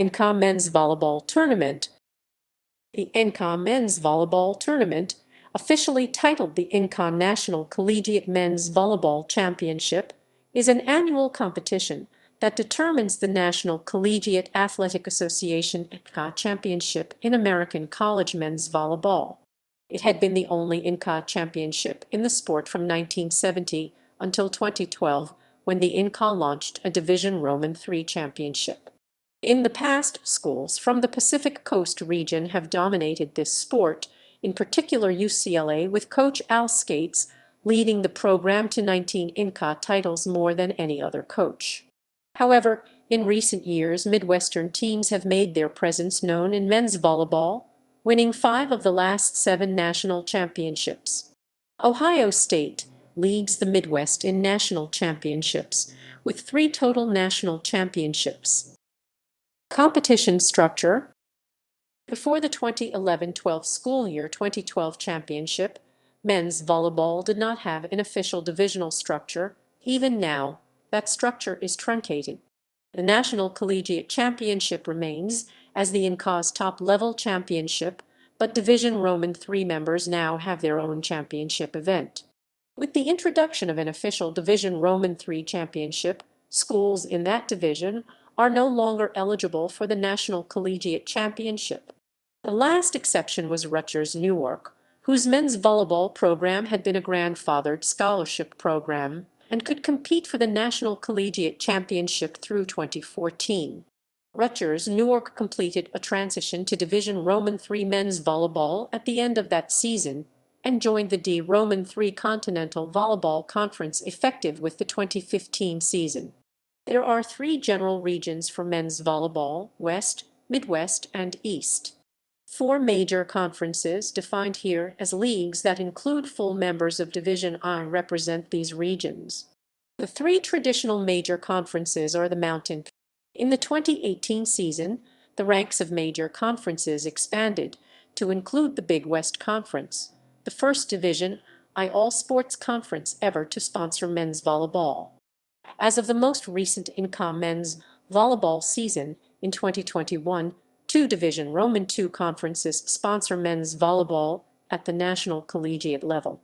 NCAA Men's Volleyball Tournament. The NCAA Men's Volleyball Tournament, officially titled the NCAA National Collegiate Men's Volleyball Championship, is an annual competition that determines the National Collegiate Athletic Association NCAA Championship in American college men's volleyball. It had been the only NCAA championship in the sport from 1970 until 2012, when the NCAA launched a Division Roman III championship. In the past, schools from the Pacific Coast region have dominated this sport, in particular UCLA, with coach Al Scates leading the program to 19 NCAA titles, more than any other coach. However, in recent years, Midwestern teams have made their presence known in men's volleyball, winning 5 of the last 7 national championships. Ohio State leads the Midwest in national championships, with 3 total national championships. Competition structure. Before the 2011-12 school year 2012 championship, men's volleyball did not have an official divisional structure. Even now, that structure is truncated. The National Collegiate Championship remains as the NCAA's top-level championship, but Division Roman III members now have their own championship event. With the introduction of an official Division Roman III championship, schools in that division are no longer eligible for the National Collegiate Championship. The last exception was Rutgers Newark, whose men's volleyball program had been a grandfathered scholarship program and could compete for the National Collegiate Championship through 2014. Rutgers Newark completed a transition to Division Roman III men's volleyball at the end of that season and joined the D Roman III Continental Volleyball Conference effective with the 2015 season. There are 3 general regions for men's volleyball: West, Midwest, and East. 4 major conferences, defined here as leagues that include full members of Division I, represent these regions. The 3 traditional major conferences are the Mountain. In the 2018 season, the ranks of major conferences expanded to include the Big West Conference, the first Division I all-sports conference ever to sponsor men's volleyball. As of the most recent NCAA men's volleyball season in 2021, 2 Division Roman II conferences sponsor men's volleyball at the national collegiate level.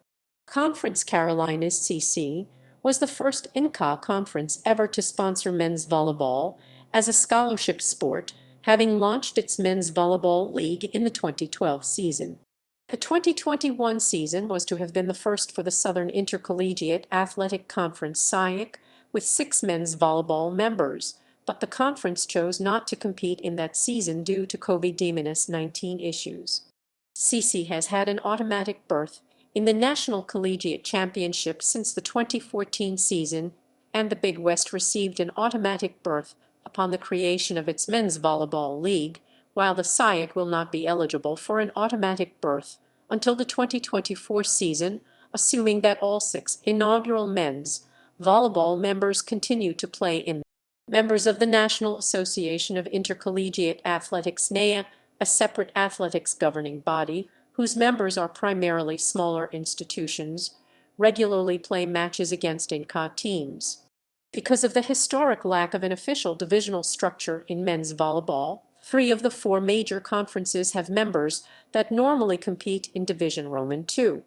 Conference Carolinas CC was the first NCAA conference ever to sponsor men's volleyball as a scholarship sport, having launched its men's volleyball league in the 2012 season. The 2021 season was to have been the first for the Southern Intercollegiate Athletic Conference (SIAC), with 6 men's volleyball members, but the conference chose not to compete in that season due to COVID-19 issues. CC has had an automatic berth in the National Collegiate Championship since the 2014 season, and the Big West received an automatic berth upon the creation of its men's volleyball league, while the SIAC will not be eligible for an automatic berth until the 2024 season, assuming that all 6 inaugural men's volleyball members continue to play in. Members of the National Association of Intercollegiate Athletics (NAIA), a separate athletics governing body whose members are primarily smaller institutions, regularly play matches against NCAA teams. Because of the historic lack of an official divisional structure in men's volleyball, 3 of the 4 major conferences have members that normally compete in Division Roman II.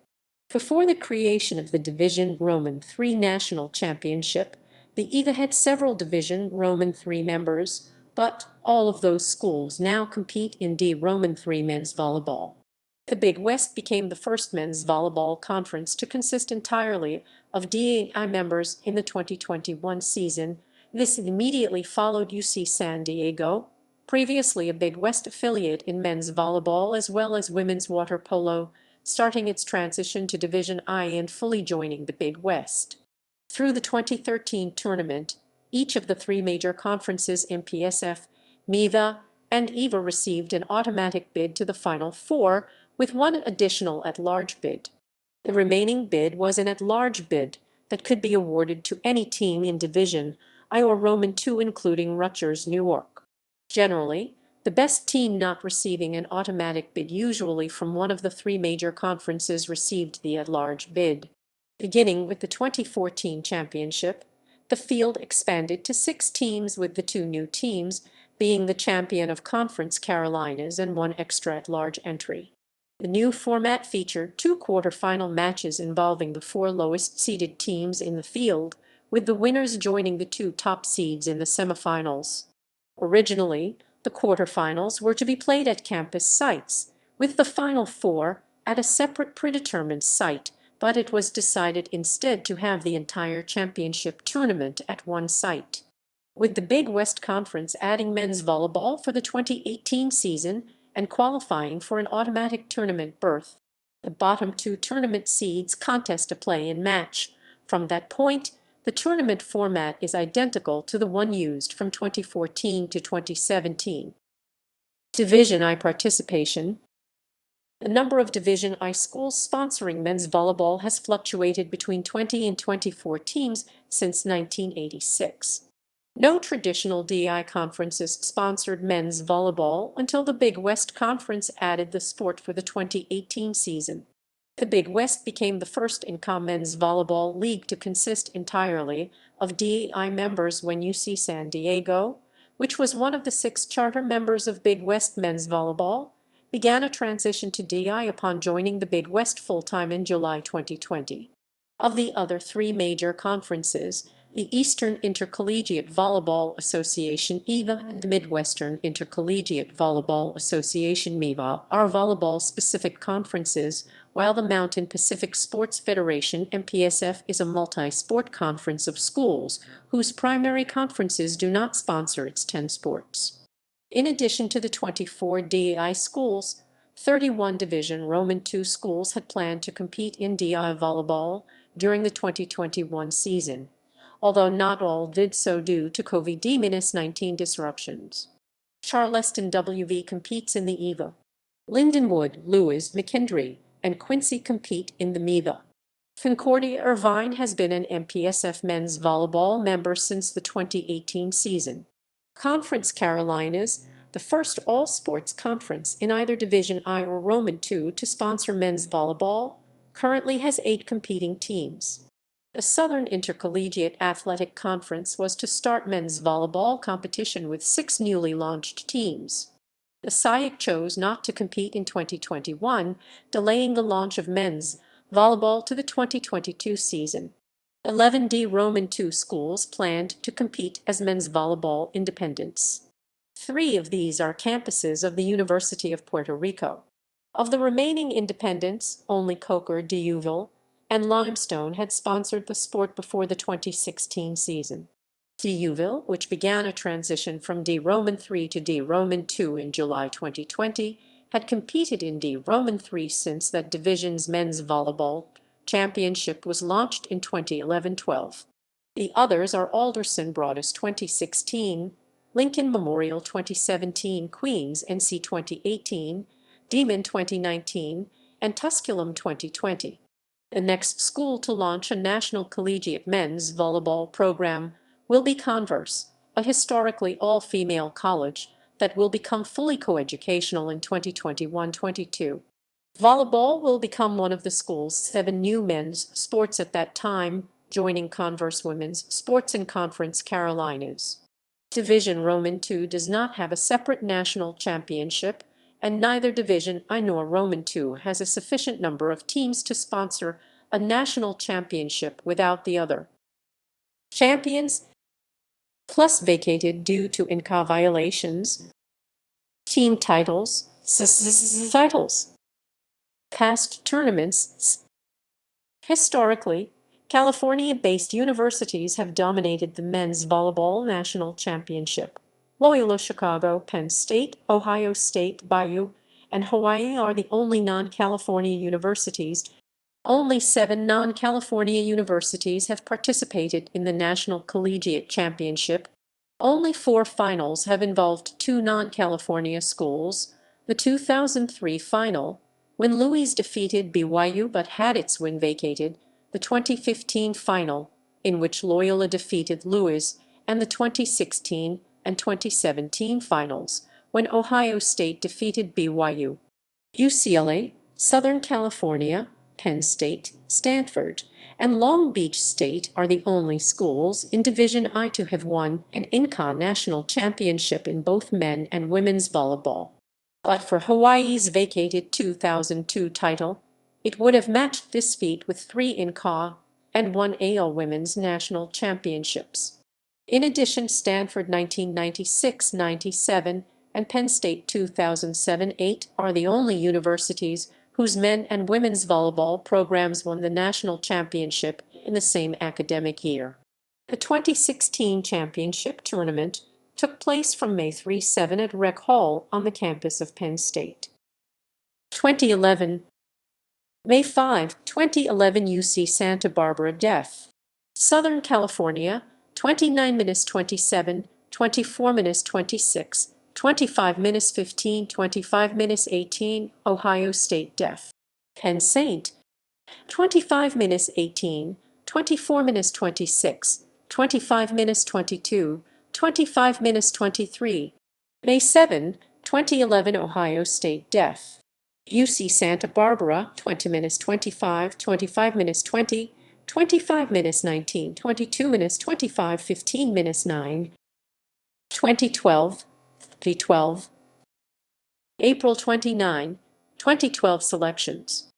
Before the creation of the Division Roman III National Championship, the EVA had several Division Roman III members, but all of those schools now compete in D Roman III men's volleyball. The Big West became the first men's volleyball conference to consist entirely of DAI members in the 2021 season. This immediately followed UC San Diego, previously a Big West affiliate in men's volleyball as well as women's water polo, starting its transition to Division I and fully joining the Big West. Through the 2013 tournament, each of the 3 major conferences, MPSF, MIVA, and EVA, received an automatic bid to the Final Four, with 1 additional at-large bid. The remaining bid was an at-large bid that could be awarded to any team in Division I or Roman II, including Rutgers Newark. Generally, the best team not receiving an automatic bid, usually from one of the 3 major conferences, received the at-large bid. Beginning with the 2014 championship, the field expanded to 6 teams, with the 2 new teams being the champion of Conference Carolinas and one extra at-large entry. The new format featured two quarterfinal matches involving the four lowest-seeded teams in the field, with the winners joining the two top seeds in the semifinals. Originally, the quarterfinals were to be played at campus sites, with the Final Four at a separate predetermined site, but it was decided instead to have the entire championship tournament at one site. With the Big West Conference adding men's volleyball for the 2018 season and qualifying for an automatic tournament berth, the bottom two tournament seeds contest a play-in match. From that point, the tournament format is identical to the one used from 2014 to 2017. Division I participation. The number of Division I schools sponsoring men's volleyball has fluctuated between 20 and 24 teams since 1986. No traditional DI conferences sponsored men's volleyball until the Big West Conference added the sport for the 2018 season. The Big West became the first NCAA men's volleyball league to consist entirely of DI members when UC San Diego, which was one of the 6 charter members of Big West men's volleyball, began a transition to DI upon joining the Big West full-time in July 2020. Of the other 3 major conferences, the Eastern Intercollegiate Volleyball Association (EVA) and the Midwestern Intercollegiate Volleyball Association (MEVA) are volleyball-specific conferences, while the Mountain Pacific Sports Federation (MPSF) is a multi-sport conference of schools whose primary conferences do not sponsor its 10 sports. In addition to the 24 DI schools, 31 Division Roman II schools had planned to compete in DI volleyball during the 2021 season, although not all did so due to COVID-19 disruptions. Charleston WV competes in the EVA. Lindenwood, Lewis, McKendree, and Quincy compete in the MEVA. Concordia Irvine has been an MPSF men's volleyball member since the 2018 season. Conference Carolinas, the first all-sports conference in either Division I or Roman II to sponsor men's volleyball, currently has 8 competing teams. The Southern Intercollegiate Athletic Conference was to start men's volleyball competition with 6 newly launched teams. The SIAC chose not to compete in 2021, delaying the launch of men's volleyball to the 2022 season. 11 D Roman II schools planned to compete as men's volleyball independents. 3 of these are campuses of the University of Puerto Rico. Of the remaining independents, only Coker, D'Youville, and Limestone had sponsored the sport before the 2016 season. D'Youville, which began a transition from D Roman III to D Roman II in July 2020, had competed in D Roman III since that division's men's volleyball championship was launched in 2011-12. The others are Alderson Broadus 2016, Lincoln Memorial 2017, Queens NC 2018, Demon 2019, and Tusculum 2020. The next school to launch a National Collegiate men's volleyball program will be Converse, a historically all-female college that will become fully coeducational in 2021-22. Volleyball will become one of the school's 7 new men's sports at that time, joining Converse Women's Sports and Conference Carolinas. Division Roman II does not have a separate national championship, and neither Division I nor Roman II has a sufficient number of teams to sponsor a national championship without the other. Champions plus vacated due to NCAA violations. Team titles, titles. Past tournaments. Historically, California-based universities have dominated the men's volleyball national championship. Loyola Chicago, Penn State, Ohio State, Bayou, and Hawaii are the only non-California universities. Only 7 non-California universities have participated in the National Collegiate Championship. Only 4 finals have involved 2 non-California schools. The 2003 final, when Louis defeated BYU but had its win vacated, the 2015 final, in which Loyola defeated Louis, and the 2016 and 2017 finals, when Ohio State defeated BYU. UCLA, Southern California, Penn State, Stanford, and Long Beach State are the only schools in Division I to have won an INCAA national championship in both men and women's volleyball. But for Hawaii's vacated 2002 title, it would have matched this feat with 3 INCAA and 1 AL women's national championships. In addition, Stanford 1996-97 and Penn State 2007-8 are the only universities whose men and women's volleyball programs won the national championship in the same academic year. The 2016 championship tournament took place from May 3-7 at Rec Hall on the campus of Penn State. 2011 May 5, 2011 UC Santa Barbara Def. Southern California, 29-27, 24-26, 25-15, 25-18, Ohio State Def. Penn State, 25-18, 24-26, 25-22, 25-23. May 7, 2011 Ohio State Def. UC Santa Barbara, 20-25, 25-20, 25-19, 22-25, 15-9. 2012, 2012. April 29, 2012 selections.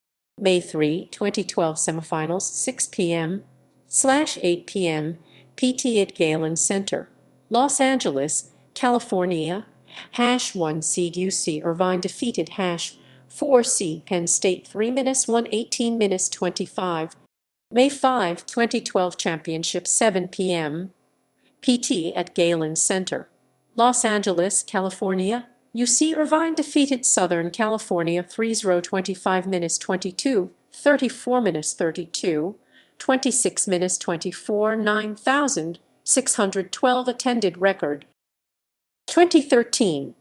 May 3, 2012 semifinals, 6 p.m/8 p.m. PT at Galen Center, Los Angeles, California. #1 seed UC Irvine defeated #4 seed Penn State 3-1 18-25. May 5, 2012 championship 7 p.m. PT at Galen Center, Los Angeles, California. UC Irvine defeated Southern California 3-0 25-22, 34-32, 26-24, 9,612 attended record. 2013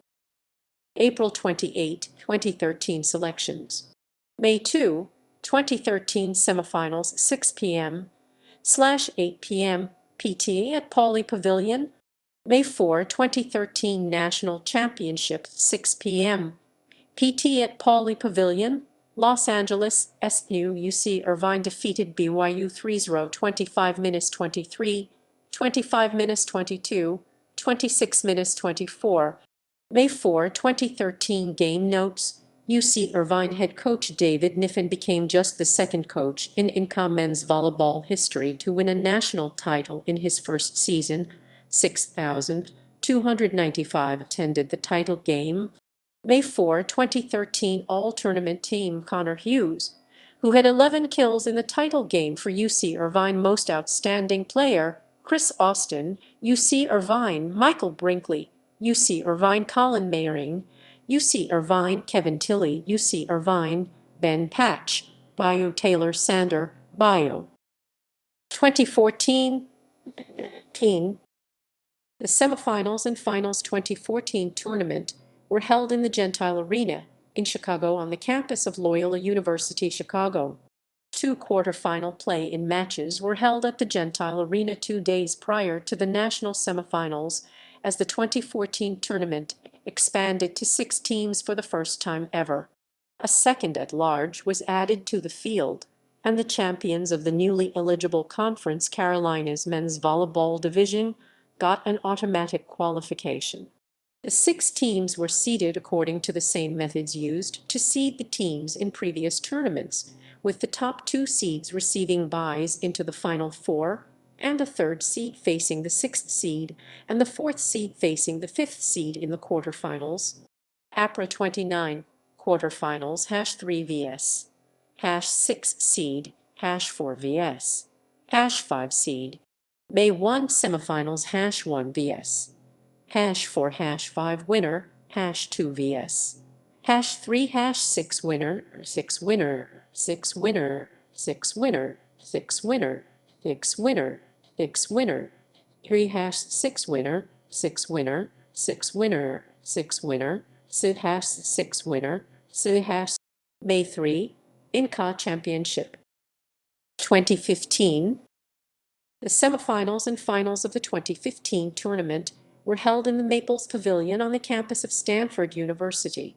April 28, 2013 selections. May 2, 2013 semifinals 6 p.m/8 p.m. PT at Pauley Pavilion. May 4, 2013 National Championship 6 p.m. PT at Pauley Pavilion, Los Angeles. SU UC Irvine defeated BYU 3-0 25-23, 25-22, 26-24. May 4, 2013 Game Notes. UC Irvine head coach David Niffen became just the second coach in INCAA men's volleyball history to win a national title in his first season. 6,295 attended the title game. May 4, 2013 All-Tournament team Connor Hughes, who had 11 kills in the title game for UC Irvine. Most Outstanding Player, Chris Austin, UC Irvine. Michael Brinkley, UC Irvine. Colin Mayering, UC Irvine. Kevin Tilley, UC Irvine. Ben Patch, Bio. Taylor Sander, Bio. 2014 The semifinals and finals 2014 tournament were held in the Gentile Arena in Chicago on the campus of Loyola University Chicago. 2 quarterfinal play-in matches were held at the Gentile Arena 2 days prior to the national semifinals as the 2014 tournament expanded to 6 teams for the first time ever. A second at-large was added to the field, and the champions of the newly eligible Conference Carolinas men's volleyball division got an automatic qualification. The 6 teams were seeded according to the same methods used to seed the teams in previous tournaments, with the top 2 seeds receiving byes into the Final Four, and the 3rd seed facing the 6th seed, and the 4th seed facing the 5th seed in the quarterfinals. APRA 29, quarterfinals #3 vs. #6 seed, #4 vs. #5 seed. May 1 semifinals #1 vs. #4 #5 winner, #2 vs. #3 #6 winner, 6 winner, 6 winner, 6 winner, 6 winner, 6 winner, 6 winner, 3 #6 winner, 6 winner, 6 winner, 6 winner, 6 winner, 6. May 3, INCAA Championship 2015. The semifinals and finals of the 2015 tournament were held in the Maples Pavilion on the campus of Stanford University.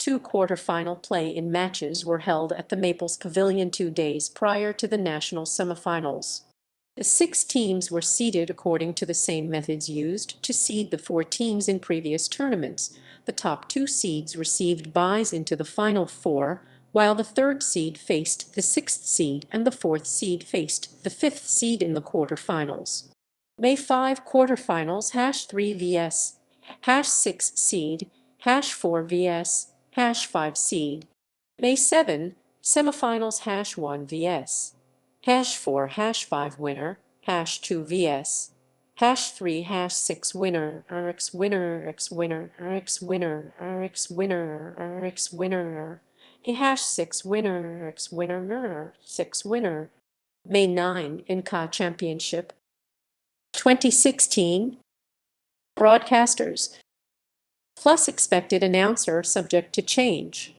2 quarterfinal play-in matches were held at the Maples Pavilion 2 days prior to the national semifinals. The 6 teams were seeded according to the same methods used to seed the 4 teams in previous tournaments. The top 2 seeds received byes into the Final Four, while the 3rd seed faced the 6th seed and the 4th seed faced the 5th seed in the quarterfinals. May 5 quarterfinals #3 vs #6 seed #4 vs #5 seed. May 7 semifinals #1 vs #4 #5 winner #2 vs #3 #6 winner x winner x winner x winner x winner x winner #6 winner x winner 6 winner. May 9 NCAA Championship 2016 broadcasters plus expected announcer subject to change.